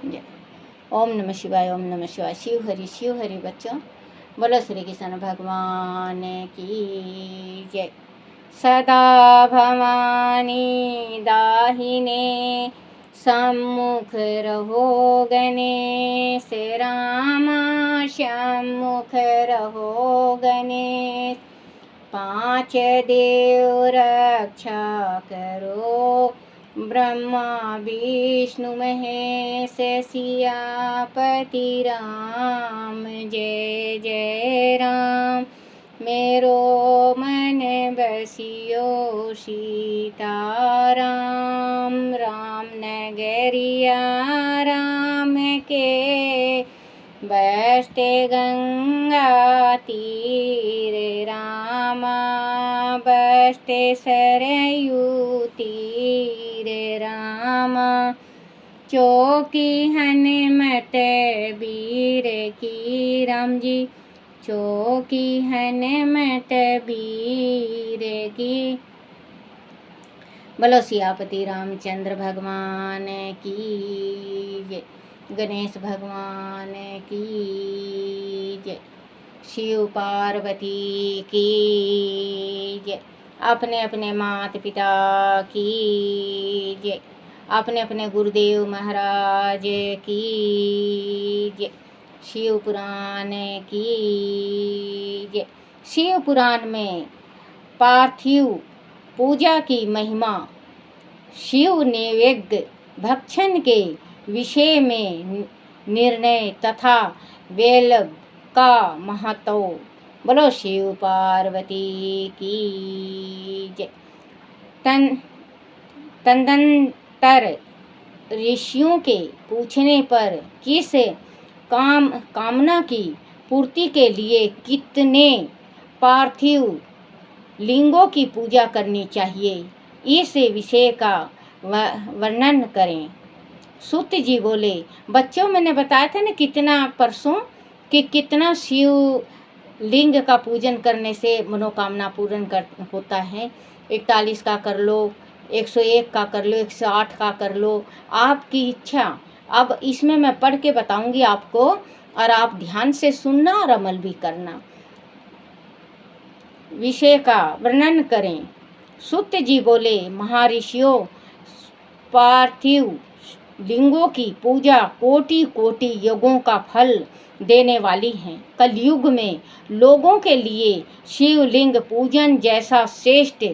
जय। ओम नमः शिवाय, ओम नमः शिवाय। शिव हरि बच्चों, बोलो श्री कृष्ण भगवान की जय। सदा भवानी दाहिने सम्मुख रहो गणेश, राम सम्मुख रहो गणेश। पांच देव रक्षा करो, ब्रह्मा विष्णु महेश, सियापति राम जय जय राम। मेरो मन बसियो सीताराम, राम नगरिया राम के बसते गंगा तीर, रामा बसते सरयू तीर, रामा चौकी हनुमत वीर की, राम जी चौकी हनुमत वीर की। बोलो सियापति रामचंद्र भगवान की जय, गणेश भगवान की जय, शिव पार्वती की जय, अपने अपने माता पिता की जय, अपने अपने गुरुदेव महाराज की जय, शिव पुराण की जय। शिव पुराण में पार्थिव पूजा की महिमा, शिव नैवेद्य भक्षण के विषय में निर्णय तथा वैलव का महत्व। बोलो शिव पार्वती की जय। तदनंतर ऋषियों के पूछने पर किस कामना की पूर्ति के लिए कितने पार्थिव लिंगों की पूजा करनी चाहिए, इस विषय का वर्णन करें। सूत जी बोले, बच्चों मैंने बताया था ना कितना परसों कि कितना शिव लिंग का पूजन करने से मनोकामना पूर्ण होता है। 41 का कर लो, 101 का कर लो, 108 का कर लो, आपकी इच्छा। अब इसमें मैं पढ़ के बताऊंगी आपको और आप ध्यान से सुनना और अमल भी करना। विषय का वर्णन करें। सूत जी बोले, महर्षियों, पार्थिव लिंगों की पूजा कोटि कोटि युगों का फल देने वाली है। कलयुग में लोगों के लिए शिवलिंग पूजन जैसा श्रेष्ठ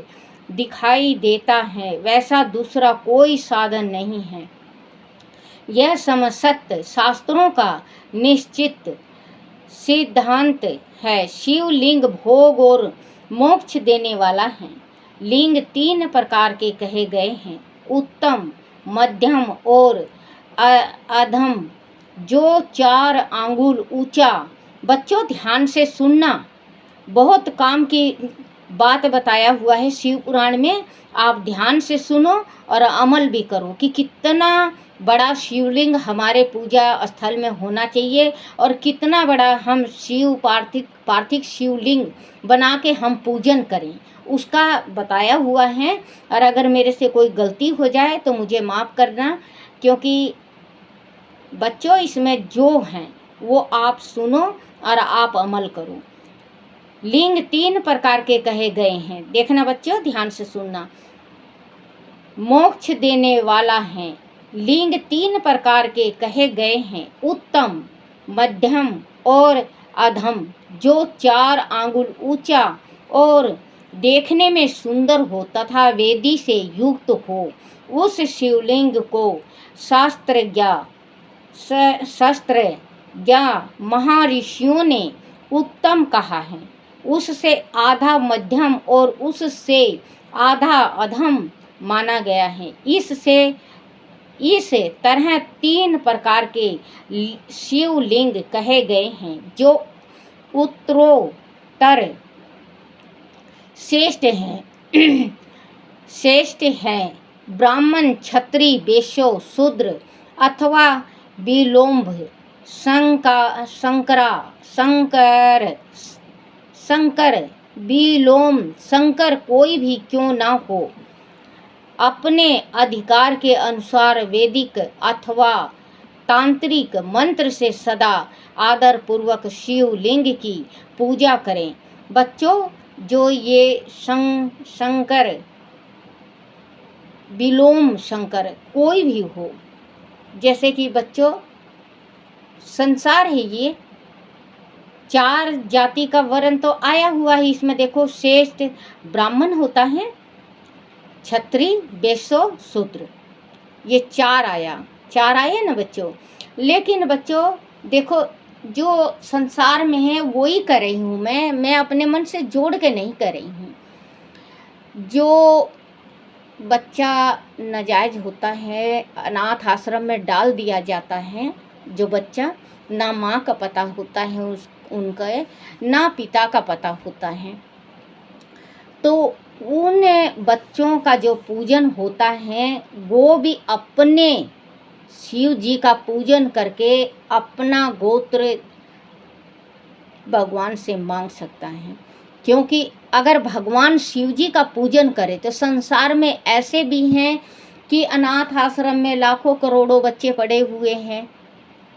दिखाई देता है, वैसा दूसरा कोई साधन नहीं है। यह समस्त शास्त्रों का निश्चित सिद्धांत है। शिवलिंग भोग और मोक्ष देने वाला है। लिंग 3 प्रकार के कहे गए हैं, उत्तम, मध्यम और अधम, जो 4 आंगुल ऊंचा। बच्चों ध्यान से सुनना, बहुत काम की बात बताया हुआ है शिव पुराण में। आप ध्यान से सुनो और अमल भी करो कि कितना बड़ा शिवलिंग हमारे पूजा स्थल में होना चाहिए और कितना बड़ा हम पार्थिव शिवलिंग बना के हम पूजन करें, उसका बताया हुआ है। और अगर मेरे से कोई गलती हो जाए तो मुझे माफ़ करना, क्योंकि बच्चों इसमें जो हैं वो आप सुनो और आप अमल करो। लिंग 3 प्रकार के कहे गए हैं, देखना बच्चों ध्यान से सुनना। मोक्ष देने वाला है। लिंग 3 प्रकार के कहे गए हैं, उत्तम, मध्यम और अधम, जो 4 आंगुल ऊंचा और देखने में सुंदर हो तथा वेदी से युक्त हो। उस शिवलिंग को शास्त्र महर्षियों ने उत्तम कहा है, उससे आधा मध्यम और उससे आधा अधम माना गया है। इस तरह 3 प्रकार के शिवलिंग कहे गए हैं, जो उत्तरोत्तर श्रेष्ठ है। ब्राह्मण, क्षत्रिय, वैश्य, शूद्र अथवा विलोम्भ, शंकर विलोम शंकर कोई भी क्यों ना हो, अपने अधिकार के अनुसार वैदिक अथवा तांत्रिक मंत्र से सदा आदर पूर्वक शिवलिंग की पूजा करें। बच्चों, जो ये शंकर, विलोम शंकर कोई भी हो, जैसे कि बच्चों संसार है, ये 4 जाति का वर्ण तो आया हुआ है इसमें। देखो, श्रेष्ठ ब्राह्मण होता है, क्षत्रिय, वैश्य, शूद्र, ये 4 आए ना बच्चों। लेकिन बच्चों देखो, जो संसार में है वो ही कर रही हूँ मैं अपने मन से जोड़ के नहीं कर रही हूँ। जो बच्चा नाजायज होता है, अनाथ आश्रम में डाल दिया जाता है, जो बच्चा ना माँ का पता होता है उनका, ना पिता का पता होता है, तो उन बच्चों का जो पूजन होता है वो भी अपने शिव जी का पूजन करके अपना गोत्र भगवान से मांग सकता है। क्योंकि अगर भगवान शिव जी का पूजन करे तो संसार में ऐसे भी हैं कि अनाथ आश्रम में लाखों करोड़ों बच्चे पड़े हुए हैं,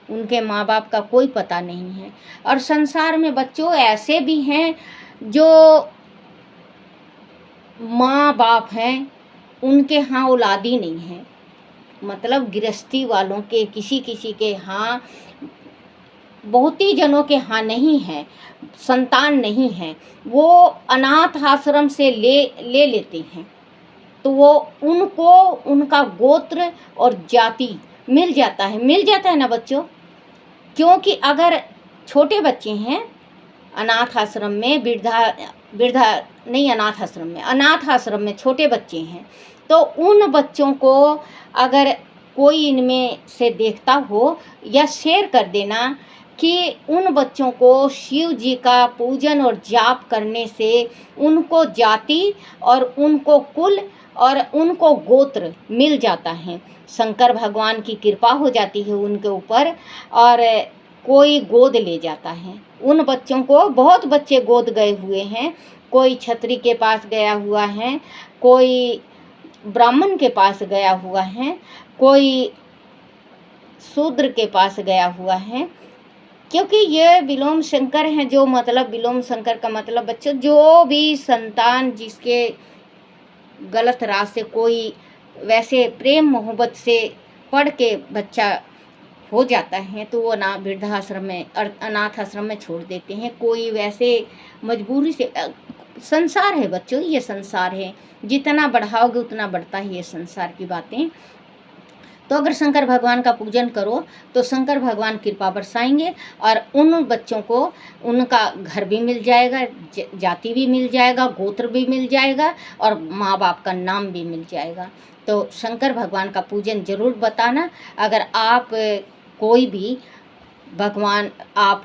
उनके माँ बाप का कोई पता नहीं है। और संसार में बच्चों ऐसे भी हैं जो माँ बाप हैं, उनके यहाँ औलादी नहीं है, मतलब गृहस्थी वालों के किसी किसी के यहाँ, बहुत ही जनों के यहाँ नहीं है, संतान नहीं है, वो अनाथ आश्रम से ले लेते हैं, तो वो उनको उनका गोत्र और जाति मिल जाता है ना बच्चों। क्योंकि अगर छोटे बच्चे हैं अनाथ आश्रम में, अनाथ आश्रम में छोटे बच्चे हैं, तो उन बच्चों को अगर कोई इनमें से देखता हो या शेयर कर देना कि उन बच्चों को शिव जी का पूजन और जाप करने से उनको जाति और उनको कुल और उनको गोत्र मिल जाता है, शंकर भगवान की कृपा हो जाती है उनके ऊपर, और कोई गोद ले जाता है उन बच्चों को। बहुत बच्चे गोद गए हुए हैं, कोई छत्री के पास गया हुआ है, कोई ब्राह्मण के पास गया हुआ है, कोई शूद्र के पास गया हुआ है। क्योंकि ये विलोम शंकर हैं, जो मतलब विलोम शंकर का मतलब बच्चों, जो भी संतान जिसके गलत रास्ते कोई वैसे प्रेम मोहब्बत से पढ़ के बच्चा हो जाता है तो वो वृद्धाश्रम में और अनाथ आश्रम में छोड़ देते हैं। कोई वैसे मजबूरी से, संसार है बच्चों, ये संसार है, जितना बढ़ाओगे उतना बढ़ता है ये संसार की बातें। तो अगर शंकर भगवान का पूजन करो तो शंकर भगवान कृपा बरसाएंगे और उन बच्चों को उनका घर भी मिल जाएगा, जाति भी मिल जाएगा, गोत्र भी मिल जाएगा और माँ बाप का नाम भी मिल जाएगा। तो शंकर भगवान का पूजन जरूर बताना। अगर आप कोई भी भगवान आप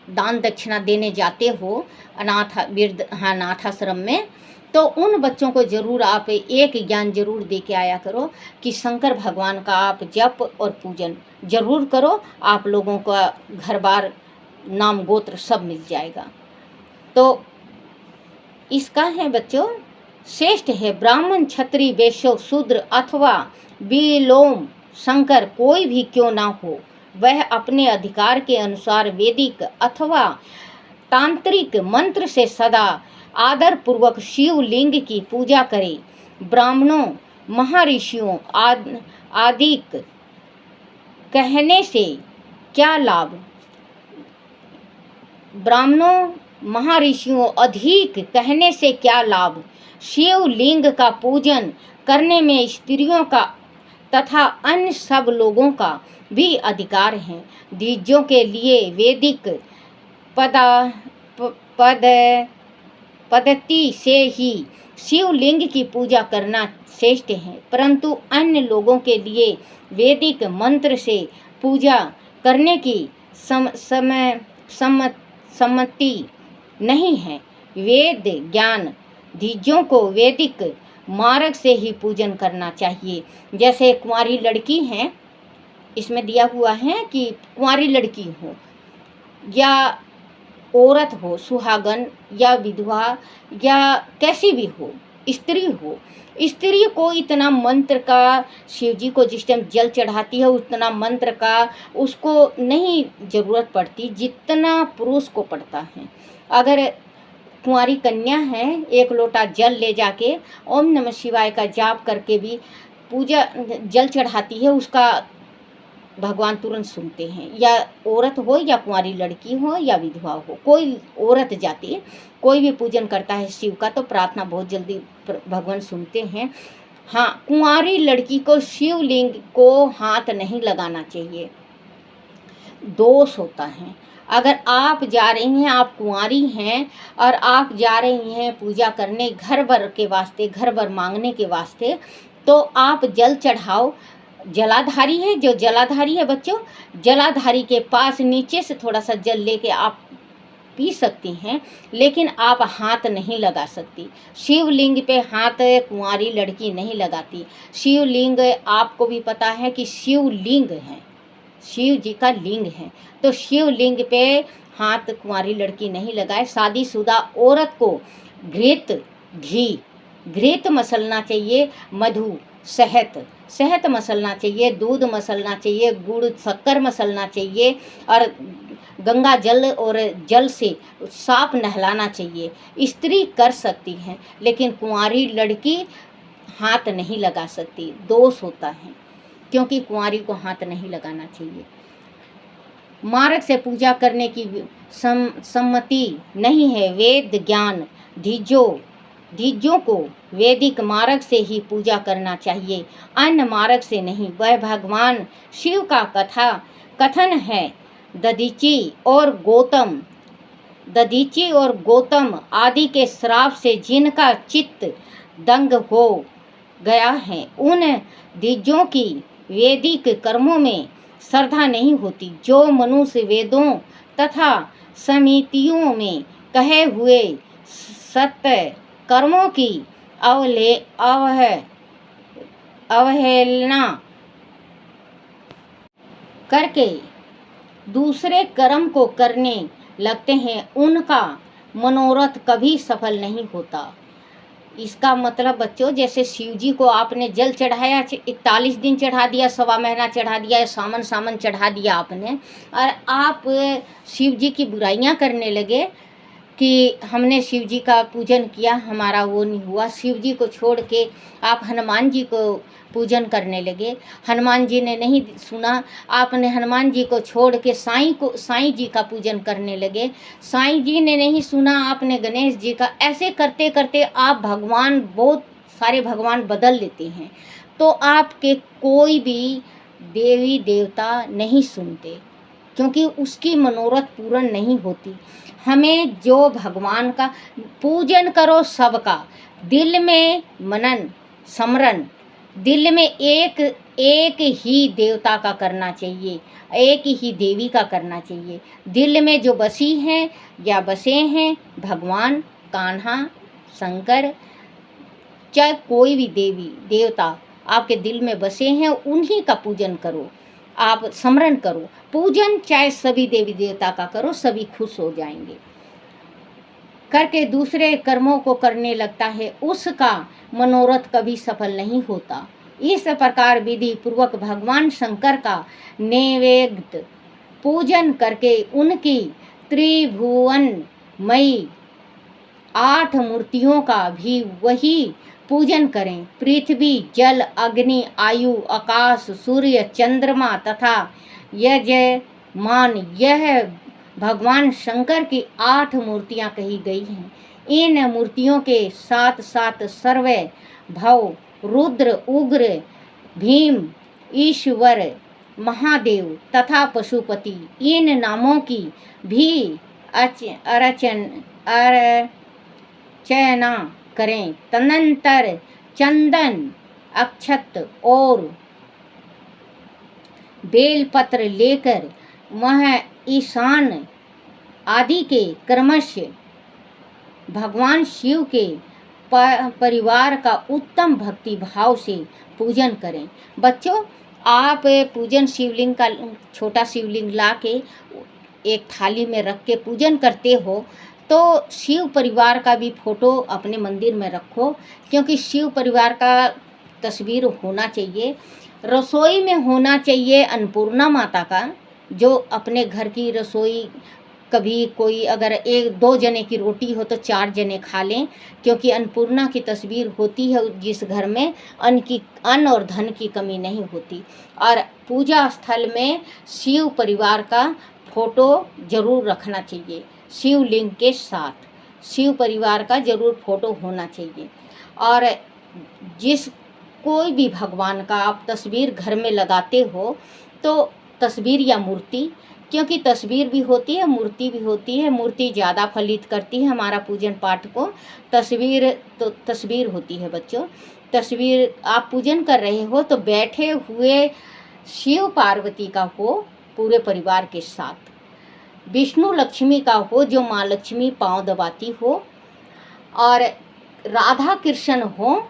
दान दक्षिणा देने जाते हो अनाथ आश्रम में, तो उन बच्चों को ज़रूर आप एक ज्ञान जरूर दे के आया करो कि शंकर भगवान का आप जप और पूजन जरूर करो, आप लोगों का घर बार नाम गोत्र सब मिल जाएगा। तो इसका है बच्चों, श्रेष्ठ है ब्राह्मण, क्षत्रिय, वैश्य, शूद्र अथवा विलोम शंकर कोई भी क्यों ना हो, वह अपने अधिकार के अनुसार वैदिक अथवा तांत्रिक मंत्र से सदा आदर पूर्वक शिवलिंग की पूजा करे। ब्राह्मणों, महर्षियों आदिक कहने से क्या लाभ? ब्राह्मणों, महर्षियों अधिक कहने से क्या लाभ? शिवलिंग का पूजन करने में स्त्रियों का तथा अन्य सब लोगों का भी अधिकार है। द्विजों के लिए वैदिक पद्धति से ही शिवलिंग की पूजा करना श्रेष्ठ है, परंतु अन्य लोगों के लिए वैदिक मंत्र से पूजा करने की सम्मति नहीं है। वेद ज्ञान द्विजों को वैदिक मार्ग से ही पूजन करना चाहिए। जैसे कुंवारी लड़की हैं, इसमें दिया हुआ है कि कुंवारी लड़की हो या औरत हो, सुहागन या विधवा या कैसी भी हो, स्त्री हो, स्त्री को इतना मंत्र का, शिव जी को जिस टाइम जल चढ़ाती है उतना मंत्र का उसको नहीं ज़रूरत पड़ती जितना पुरुष को पड़ता है। अगर कुंवारी कन्या है, एक लोटा जल ले जाके ओम नमः शिवाय का जाप करके भी पूजा जल चढ़ाती है, उसका भगवान तुरंत सुनते हैं। या औरत हो या कुंवारी लड़की हो या विधवा हो, कोई औरत जाति कोई भी पूजन करता है शिव का तो प्रार्थना बहुत जल्दी भगवान सुनते हैं। हाँ, कुंवारी लड़की को शिवलिंग को हाथ नहीं लगाना चाहिए, दोष होता है। अगर आप जा रही हैं, आप कुंवारी हैं और आप जा रही हैं पूजा करने घर भर के वास्ते, घर भर मांगने के वास्ते, तो आप जल चढ़ाओ। जलाधारी है, जो जलाधारी है बच्चों, जलाधारी के पास नीचे से थोड़ा सा जल लेके आप पी सकती हैं, लेकिन आप हाथ नहीं लगा सकती। शिवलिंग पे हाथ कुंवारी लड़की नहीं लगाती। शिवलिंग आपको भी पता है कि शिवलिंग है, शिव जी का लिंग है, तो शिवलिंग पे हाथ कुंवारी लड़की नहीं लगाए। शादीशुदा औरत को घृत मसलना चाहिए, मधु, शहद मसलना चाहिए, दूध मसलना चाहिए, गुड़ शक्कर मसलना चाहिए और गंगा जल और जल से साफ नहलाना चाहिए। स्त्री कर सकती हैं, लेकिन कुंवारी लड़की हाथ नहीं लगा सकती, दोष होता है, क्योंकि कुंवारी को हाथ नहीं लगाना चाहिए। मार्ग से पूजा करने की सम्मति नहीं है। वेद ज्ञान धीजों को वैदिक मार्ग से ही पूजा करना चाहिए, अन्य मार्ग से नहीं। वह भगवान शिव का कथन है। दधीची और गौतम आदि के श्राप से जिनका चित्त दंग हो गया है, उन धीजों की वैदिक कर्मों में श्रद्धा नहीं होती। जो मनुष्य वेदों तथा समितियों में कहे हुए सत्य कर्मों की अवहेलना करके दूसरे कर्म को करने लगते हैं, उनका मनोरथ कभी सफल नहीं होता। इसका मतलब बच्चों, जैसे शिव जी को आपने जल चढ़ाया, 41 दिन चढ़ा दिया, सवा महीना चढ़ा दिया, सामन चढ़ा दिया आपने, और आप शिव जी की बुराइयां करने लगे कि हमने शिव जी का पूजन किया, हमारा वो नहीं हुआ। शिव जी को छोड़ के आप हनुमान जी को पूजन करने लगे, हनुमान जी ने नहीं सुना, आपने हनुमान जी को छोड़ के साईं जी का पूजन करने लगे, साईं जी ने नहीं सुना, आपने गणेश जी का। ऐसे करते करते आप बहुत सारे भगवान बदल लेते हैं, तो आपके कोई भी देवी देवता नहीं सुनते, क्योंकि उसकी मनोरथ पूर्ण नहीं होती। हमें जो भगवान का पूजन करो, सबका दिल में मनन समरण, दिल में एक ही देवता का करना चाहिए, एक ही देवी का करना चाहिए। दिल में जो बसी हैं या बसे हैं भगवान, कान्हा, शंकर, चाहे कोई भी देवी देवता आपके दिल में बसे हैं, उन्हीं का पूजन करो, आप स्मरण करो। पूजन चाहे सभी देवी देवता का करो, सभी खुश हो जाएंगे। करके दूसरे कर्मों को करने लगता है, उसका मनोरथ कभी सफल नहीं होता। इस प्रकार विधि पूर्वक भगवान शंकर का नैवेद्य पूजन करके उनकी त्रिभुवनमयी 8 मूर्तियों का भी वही पूजन करें। पृथ्वी, जल, अग्नि, आयु, आकाश, सूर्य, चंद्रमा तथा यजमान, यह भगवान शंकर की 8 मूर्तियां कही गई हैं। इन मूर्तियों के साथ साथ सर्व भव, रुद्र, उग्र, भीम, ईश्वर, महादेव तथा पशुपति, इन नामों की भी अर्चना करें। तदनंतर चंदन, अक्षत और बेलपत्र लेकर वह ईशान आदि के क्रमश भगवान शिव के परिवार का उत्तम भक्ति भाव से पूजन करें। बच्चों, आप पूजन शिवलिंग का छोटा शिवलिंग ला के एक थाली में रख के पूजन करते हो, तो शिव परिवार का भी फोटो अपने मंदिर में रखो, क्योंकि शिव परिवार का तस्वीर होना चाहिए। रसोई में होना चाहिए अन्नपूर्णा माता का, जो अपने घर की रसोई, कभी कोई अगर 1-2 जने की रोटी हो तो 4 जने खा लें, क्योंकि अन्नपूर्णा की तस्वीर होती है जिस घर में अन्न और धन की कमी नहीं होती। और पूजा स्थल में शिव परिवार का फोटो जरूर रखना चाहिए, शिवलिंग के साथ शिव परिवार का जरूर फोटो होना चाहिए। और जिस कोई भी भगवान का आप तस्वीर घर में लगाते हो तो तस्वीर या मूर्ति, क्योंकि तस्वीर भी होती है मूर्ति भी होती है, मूर्ति ज़्यादा फलित करती है हमारा पूजन पाठ को। तस्वीर तो तस्वीर होती है बच्चों। तस्वीर आप पूजन कर रहे हो तो बैठे हुए शिव पार्वती का हो पूरे परिवार के साथ, विष्णु लक्ष्मी का हो जो माँ लक्ष्मी पाँव दबाती हो, और राधा कृष्ण हो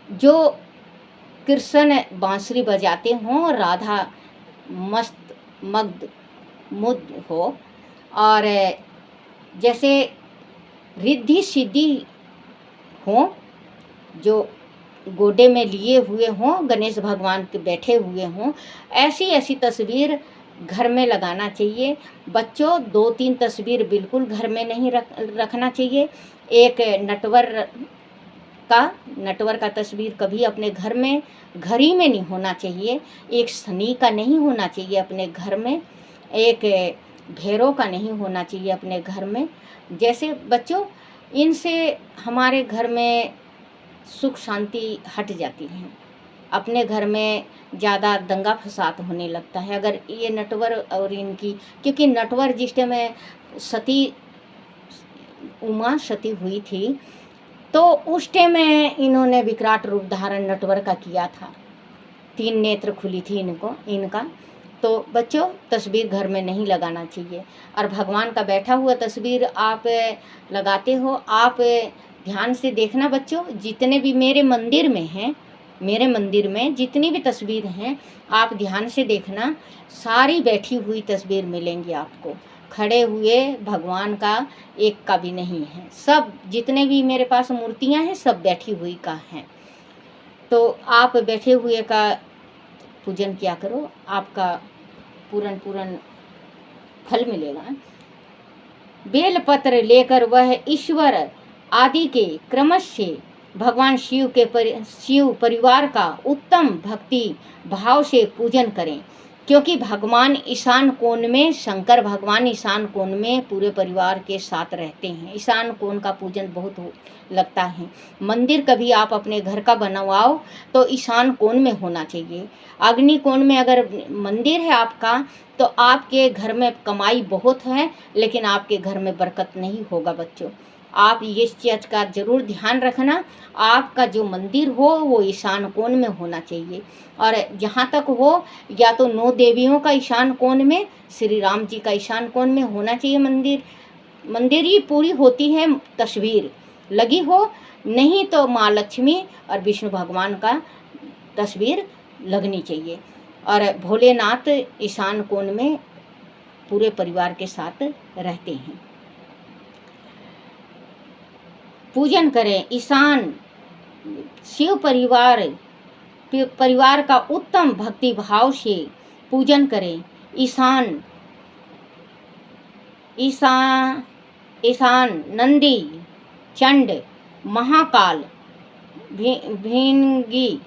जो कृष्ण बांसुरी बजाते हों, राधा मस्त मग्ध मुग्ध हो, और जैसे रिद्धि सिद्धि हो जो गोडे में लिए हुए हों, गणेश भगवान के बैठे हुए हों, ऐसी ऐसी तस्वीर घर में लगाना चाहिए। बच्चों 2-3 तस्वीर बिल्कुल घर में नहीं रखना चाहिए। एक नटवर का तस्वीर कभी अपने घर में घर ही में नहीं होना चाहिए। एक शनि का नहीं होना चाहिए अपने घर में, एक भैरव का नहीं होना चाहिए अपने घर में। जैसे बच्चों इनसे हमारे घर में सुख शांति हट जाती है, अपने घर में ज़्यादा दंगा फसाद होने लगता है अगर ये नटवर और इनकी, क्योंकि नटवर जिस टाइम सती उमा सती हुई थी तो उस टाइम में इन्होंने विकराट रूप धारण नटवर का किया था, 3 नेत्र खुली थी इनका। तो बच्चों तस्वीर घर में नहीं लगाना चाहिए। और भगवान का बैठा हुआ तस्वीर आप लगाते हो, आप ध्यान से देखना बच्चों, जितने भी मेरे मंदिर में हैं, मेरे मंदिर में जितनी भी तस्वीर हैं आप ध्यान से देखना, सारी बैठी हुई तस्वीर मिलेंगी आपको, खड़े हुए भगवान का एक का भी नहीं है। सब जितने भी मेरे पास मूर्तियां हैं सब बैठी हुई का हैं। तो आप बैठे हुए का पूजन किया करो, आपका पूर्ण फल मिलेगा। बेलपत्र लेकर वह ईश्वर आदि के क्रमश से भगवान शिव परिवार का उत्तम भक्ति भाव से पूजन करें, क्योंकि भगवान ईशान कोण में, शंकर भगवान ईशान कोण में पूरे परिवार के साथ रहते हैं। ईशान कोण का पूजन बहुत लगता है। मंदिर कभी आप अपने घर का बनवाओ तो ईशान कोण में होना चाहिए। अग्नि कोण में अगर मंदिर है आपका तो आपके घर में कमाई बहुत है, लेकिन आपके घर में बरकत नहीं होगा बच्चों। आप ये चीज़ का जरूर ध्यान रखना, आपका जो मंदिर हो वो ईशान कोण में होना चाहिए। और जहाँ तक हो या तो 9 देवियों का ईशान कोण में, श्री राम जी का ईशान कोण में होना चाहिए मंदिर ही पूरी होती है तस्वीर लगी हो, नहीं तो माँ लक्ष्मी और विष्णु भगवान का तस्वीर लगनी चाहिए। और भोलेनाथ ईशान कोण में पूरे परिवार के साथ रहते हैं। पूजन करें ईशान शिव परिवार का उत्तम भक्ति भाव से पूजन करें। ईशान नंदी, चंड, महाकाल, भिनगी,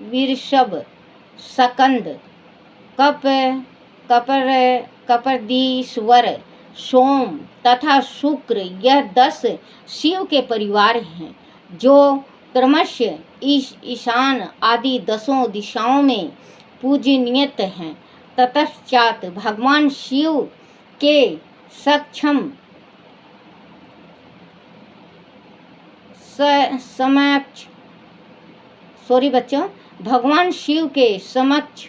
वृषभ, सकंद, कपरदीश्वर, सोम तथा शुक्र, यह 10 शिव के परिवार हैं जो क्रमश ईशान आदि 10 दिशाओं में पूजनीयत हैं। ततश्चात भगवान शिव के भगवान शिव के समक्ष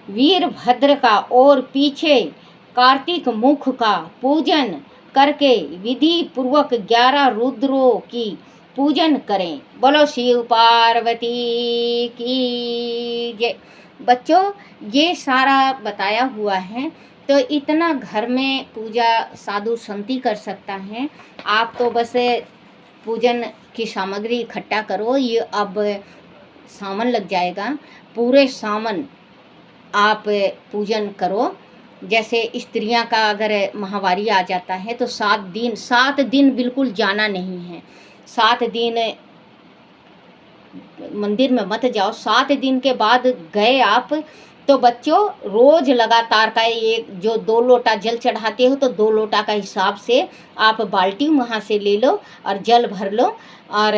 वीरभद्र का और पीछे कार्तिक मुख का पूजन करके विधि पूर्वक 11 रुद्रों की पूजन करें। बोलो शिव पार्वती की जय। बच्चों ये सारा बताया हुआ है, तो इतना घर में पूजा साधु संत ही कर सकता है। आप तो बस पूजन की सामग्री इकट्ठा करो। ये अब सावन लग जाएगा, पूरे सावन आप पूजन करो। जैसे स्त्रियां का अगर माहवारी आ जाता है तो 7 दिन बिल्कुल जाना नहीं है। 7 दिन मंदिर में मत जाओ। 7 दिन के बाद गए आप तो बच्चों रोज लगातार का एक जो 2 लोटा जल चढ़ाते हो तो 2 लोटा का हिसाब से आप बाल्टी वहाँ से ले लो और जल भर लो, और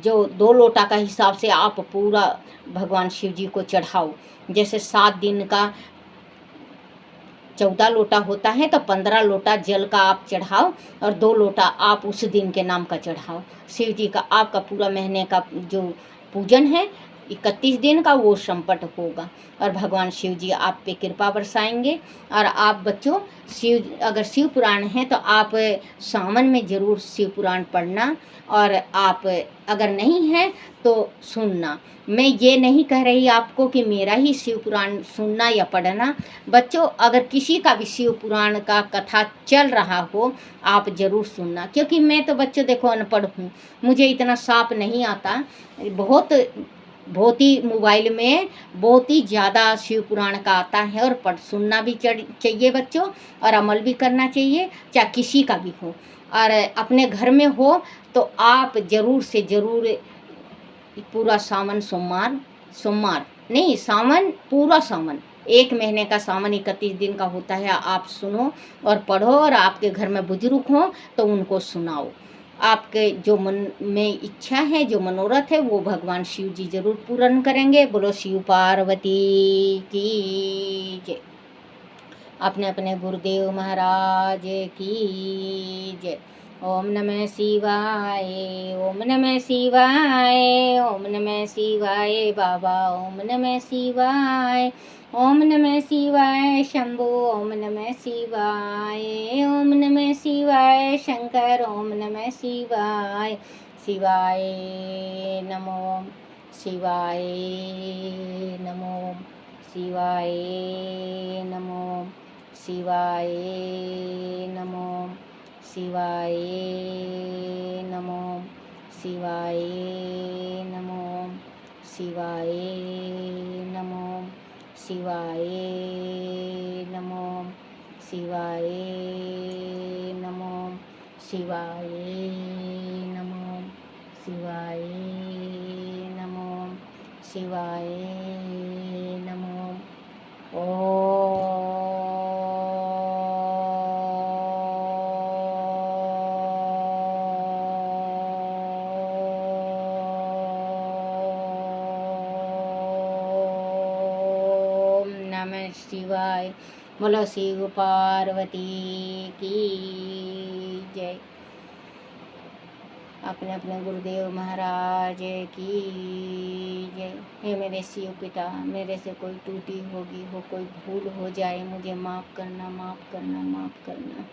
जो 2 लोटा का हिसाब से आप पूरा भगवान शिव जी को चढ़ाओ। जैसे 7 दिन का 14 लोटा होता है तो 15 लोटा जल का आप चढ़ाओ और 2 लोटा आप उस दिन के नाम का चढ़ाओ। शिव जी का आपका पूरा महीने का जो पूजन है 31 दिन का वो संपन्न होगा और भगवान शिव जी आप पे कृपा बरसाएंगे। और आप बच्चों अगर शिव पुराण है तो आप सावन में ज़रूर शिव पुराण पढ़ना, और आप अगर नहीं है तो सुनना। मैं ये नहीं कह रही आपको कि मेरा ही शिव पुराण सुनना या पढ़ना। बच्चों अगर किसी का भी शिव पुराण का कथा चल रहा हो आप ज़रूर सुनना, क्योंकि मैं तो बच्चों देखो अनपढ़ हूँ, मुझे इतना साफ नहीं आता। बहुत ही मोबाइल में बहुत ही ज़्यादा शिव पुराण का आता है और सुनना भी चाहिए बच्चों, और अमल भी करना चाहिए, चाहे किसी का भी हो। और अपने घर में हो तो आप ज़रूर से ज़रूर पूरा सावन सोमवार नहीं, सावन पूरा सावन 1 महीने का सावन 31 दिन का होता है। आप सुनो और पढ़ो, और आपके घर में बुजुर्ग हो तो उनको सुनाओ। आपके जो मन में इच्छा है, जो मनोरथ है, वो भगवान शिव जी ज़रूर पूर्ण करेंगे। बोलो शिव पार्वती की जय। अपने अपने गुरुदेव महाराज की जय। ओम नमः शिवाय, ओम नमः शिवाय, ओम नमः शिवाय बाबा, ओम नमः शिवाय, ओम नमः शिवाय शंभो, ओम नमः शिवाय, ओम नमः शिवाय शंकर, ओम नमः शिवाय। शिवाय नमो, शिवाय नमो, शिवाय नमो, शिवाय नमो, शिवाय नमो, शिवाय नमो, शिवाय नमो, शिवाय नमो, शिवाय नमो, शिवाय नमो, शिवाय नमो, शिवाय नमो। ओम नमः शिवाय। बोलो शिव पार्वती की जय। अपने अपने गुरुदेव महाराज की जय। हे मेरे शिव पिता, मेरे से कोई त्रुटि होगी, कोई भूल हो जाए, मुझे माफ़ करना, माफ़ करना, माफ़ करना।